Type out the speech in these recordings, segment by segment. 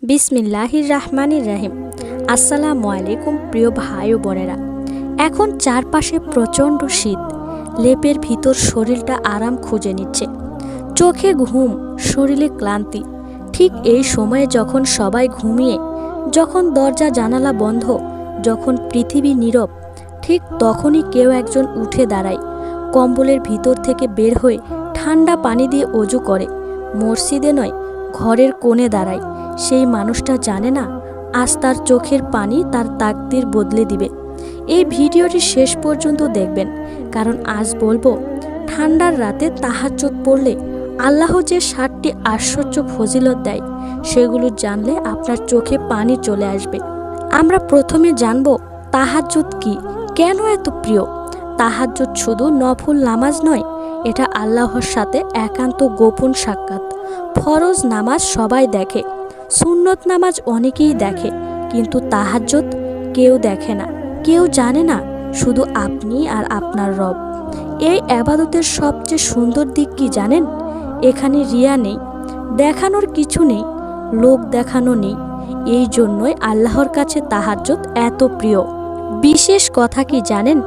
বিসমিল্লাহির রাহমানির রাহিম। আসসালামু আলাইকুম প্রিয় ভাই ও বোনেরা। এখন চারপাশে প্রচণ্ড শীত, লেপের ভিতর শরীরটা আরাম খুঁজে নিচ্ছে, চোখে ঘুম, শরীরে ক্লান্তি। ঠিক এই সময়ে যখন সবাই ঘুমিয়ে, যখন দরজা জানালা বন্ধ, যখন পৃথিবী নীরব, ঠিক তখনই কেউ একজন উঠে দাঁড়ায়, কম্বলের ভিতর থেকে বের হয়ে ঠান্ডা পানি দিয়ে অজু করে। মসজিদে নয়, ঘরের কোণে দাঁড়ায়। সেই মানুষটা জানে না আজ তার চোখের পানি তার তাকদীর বদলে দিবে। এই ভিডিওটি শেষ পর্যন্ত দেখবেন, কারণ আজ বলবো ঠান্ডার রাতে তাহাজ্জুদ পড়লে আল্লাহ যে 7টি আশ্চর্য ফজিলত দেয়, সেগুলো জানলে আপনার চোখে পানি চলে আসবে। আমরা প্রথমে জানব তাহাজ্জুদ কি, কেন এত প্রিয়। তাহাজ্জুদ শুধু নফল নামাজ নয়, এটা আল্লাহর সাথে একান্ত গোপন সাক্ষাৎ। ফরজ নামাজ সবাই দেখে, সুন্নত নামাজ অনেকেই দেখে, কিন্তু তাহাজ্জুদ কেউ দেখে না, কেউ জানে না, শুধু আপনি আর আপনার রব। এই ইবাদতের সবচেয়ে সুন্দর দিক কি জানেন? এখানে রিয়া নেই, দেখানোর কিছু নেই, লোক দেখানো নেই। এই জন্যই আল্লাহর কাছে তাহাজ্জুদ এত প্রিয়। বিশেষ কথা কি জানেন?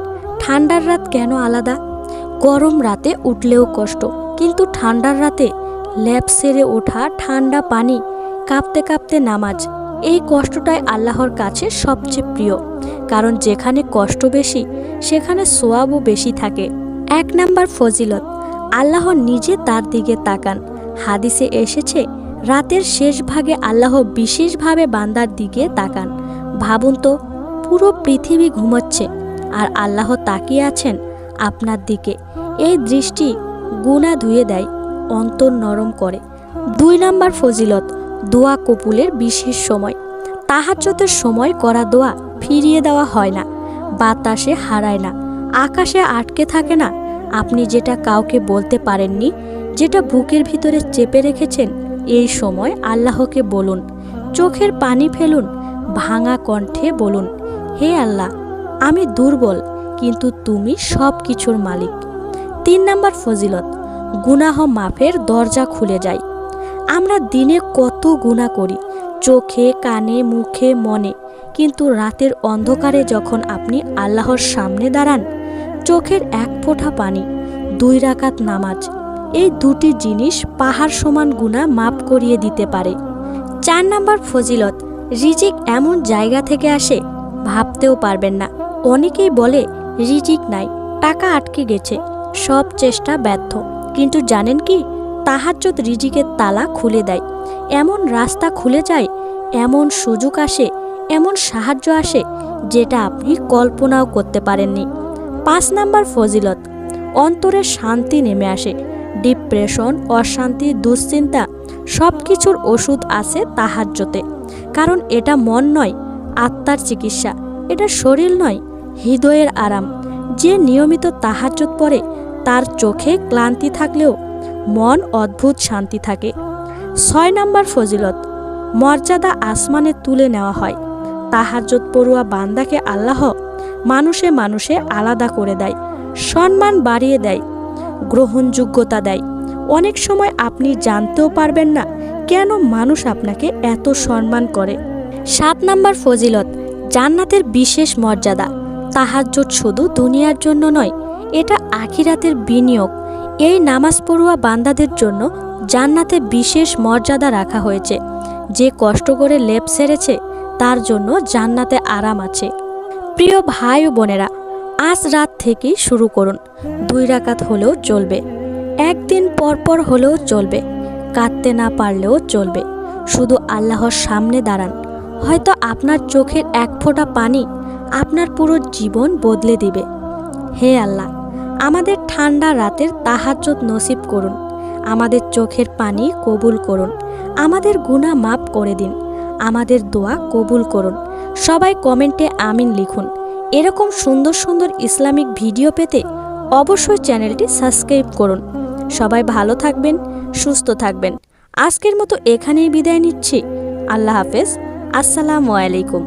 ঠান্ডার রাত কেন আলাদা? গরম রাতে উঠলেও কষ্ট, কিন্তু ঠান্ডার রাতে ল্যাপ সেরে ওঠা, ঠান্ডা পানি, কাঁপতে কাঁপতে নামাজ, এই কষ্টটাই আল্লাহর কাছে সবচেয়ে প্রিয়। কারণ যেখানে কষ্ট বেশি, সেখানে সোয়াবও বেশি থাকে। 1 নাম্বার ফজিলত, আল্লাহ নিজে তার দিকে তাকান। হাদিসে এসেছে, রাতের শেষ ভাগে আল্লাহ বিশেষভাবে বান্দার দিকে তাকান। ভাবুন তো, পুরো পৃথিবী ঘুমাচ্ছে আর আল্লাহ তাকিয়ে আছেন আপনার দিকে। এই দৃষ্টি গুনাহ ধুয়ে দেয়, অন্তর নরম করে। 2 নাম্বার ফজিলত, দোয়া কবুলের বিশেষ সময়। তাহাজ্জুদের সময় করা দোয়া ফিরিয়ে দেওয়া হয় না, বাতাসে হারায় না, আকাশে আটকে থাকে না। আপনি যেটা কাউকে বলতে পারেননি, যেটা বুকের ভিতরে চেপে রেখেছেন, এই সময় আল্লাহকে বলুন। চোখের পানি ফেলুন, ভাঙা কণ্ঠে বলুন, হে আল্লাহ, আমি দুর্বল, কিন্তু তুমি সব কিছুর মালিক। 3 নাম্বার ফজিলত, গুনাহ মাফের দরজা খুলে যায়। আমরা দিনে কত গুনাহ করি, চোখে, কানে, মুখে, মনে, কিন্তু রাতের অন্ধকারে যখন আপনি আল্লাহর সামনে দাঁড়ান, চোখের 1 ফোঁটা পানি, 2 রাকাত নামাজ, এই 2টি জিনিস পাহাড় সমান গুনাহ মাফ করিয়ে দিতে পারে। 4 নাম্বার ফজিলত, রিজিক এমন জায়গা থেকে আসে ভাবতেও পারবেন না। অনেকেই বলে রিজিক নাই, টাকা আটকে গেছে, সব চেষ্টা ব্যর্থ। কিন্তু জানেন কি, তাহাজ্জুদ রিজিকের তালা খুলে দেয়। এমন রাস্তা খুলে যায়, এমন সুযোগ আসে, এমন সাহায্য আসে, যেটা আপনি কল্পনাও করতে পারেননি। 5 নাম্বার ফজিলত, অন্তরে শান্তি নেমে আসে। ডিপ্রেশন, অশান্তি, দুশ্চিন্তা, সব কিছুর ওষুধ আছে তাহাজ্জুদে। কারণ এটা মন নয়, আত্মার চিকিৎসা। এটা শরীর নয়, হৃদয়ের আরাম। যে নিয়মিত তাহাজ্জুদ পড়ে, তার চোখে ক্লান্তি থাকলেও মন অদ্ভুত শান্তি থাকে। 6 নাম্বার ফজিলত, মর্যাদা আসমানে তুলে নেওয়া হয়। তাহাজ্জুদ পড়ুয়া বান্দাকে আল্লাহ মানুষে মানুষে আলাদা করে দেয়, সম্মান বাড়িয়ে দেয়, গ্রহণযোগ্যতা দেয়। অনেক সময় আপনি জানতেও পারবেন না কেন মানুষ আপনাকে এত সম্মান করে। 7 নাম্বার ফজিলত, জান্নাতের বিশেষ মর্যাদা। তাহাজ্জুদ শুধু দুনিয়ার জন্য নয়, এটা আখিরাতের বিনিয়োগ। এই নামাজ পড়ুয়া বান্দাদের জন্য জান্নাতে বিশেষ মর্যাদা রাখা হয়েছে। যে কষ্ট করে লেপ সেরেছে, তার জন্য জান্নাতে আরাম আছে। প্রিয় ভাই ও বোনেরা, আজ রাত থেকেই শুরু করুন। 2 রাকাত হলেও চলবে, 1 দিন পর পর হলেও চলবে, কাঁদতে না পারলেও চলবে। শুধু আল্লাহর সামনে দাঁড়ান, হয়তো আপনার চোখের 1 ফোঁটা পানি আপনার পুরো জীবন বদলে দিবে। হে আল্লাহ, আমাদের ঠান্ডা রাতের তাহাজ্জুদ নসিব করুন, আমাদের চোখের পানি কবুল করুন, আমাদের গুনাহ মাফ করে দিন, আমাদের দোয়া কবুল করুন। সবাই কমেন্টে আমিন লিখুন। এরকম সুন্দর সুন্দর ইসলামিক ভিডিও পেতে অবশ্যই চ্যানেলটি সাবস্ক্রাইব করুন। সবাই ভালো থাকবেন, সুস্থ থাকবেন। আজকের মতো এখানেই বিদায় নিচ্ছি। আল্লাহ হাফেজ। আসসালামু আলাইকুম।